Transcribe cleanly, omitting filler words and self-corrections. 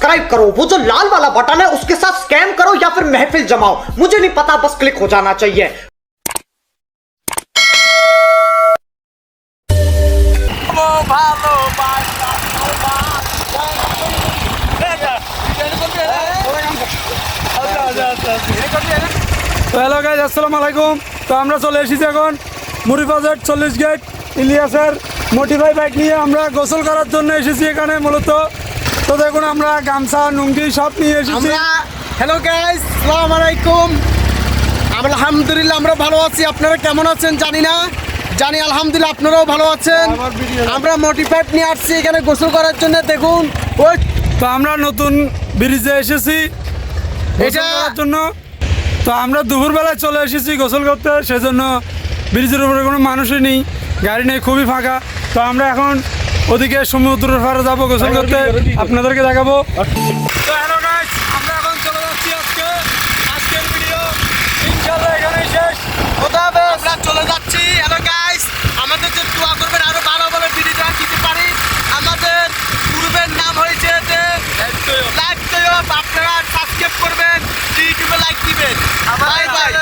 Subscribe करो, वो जो लाल वाला बटन है उसके साथ स्कैम करो या फिर महफिल जमाओ, मुझे नहीं पता, बस क्लिक हो जाना चाहिए। তো হ্যালো গাইজ, আসসালামু আলাইকুম। তো আমরা চলে এসেছি এখন মুড়িবাজার 40 গেট ইলিয়াসের মোটিফাই বাইক নিয়ে আমরা গোসল করার জন্য এসেছি এখানে মূলত। তো দেখুন আমরা গামছা নুঙ্গি সব নিয়ে এসেছি। হ্যালো গাইস, আসসালামু আলাইকুম। আলহামদুলিল্লাহ আমরা ভালো আছি, আপনারা কেমন আছেন জানি আলহামদুলিল্লাহ আপনারাও ভালো আছেন। আমরা মোটিফাইড নিয়ে আসছি এখানে গোসল করার জন্য। দেখুন তো আমরা নতুন ব্রিজে এসেছি গোসল করার জন্য। তো আমরা দুপুরবেলায় চলে এসেছি গোসল করতে, সেজন্য ব্রিজের উপরে কোনো মানুষই নেই, গাড়ি নেই, খুবই ফাঁকা। তো আমরা এখন ওদিকে সমুদ্রের পাড়ে যাবো গোসল করতে, আপনাদেরকে দেখাবো। তো হ্যালো গাইস, আমরা এখন চলে যাচ্ছি আজকের ভিডিও ইনশাআল্লাহ এখানেই শেষ। আমরা চলে যাচ্ছি। হ্যালো গাইস, আমাদের যে দোয়া করবেন আরো ভালোভাবে ভিডিওটা দিতে পারি। আমাদের গ্রুপের নাম হয়েছে যে লাইক দিও, আপনারা সাবস্ক্রাইব করবেন, ইউটিউবে লাইক দিবেন। Bye bye.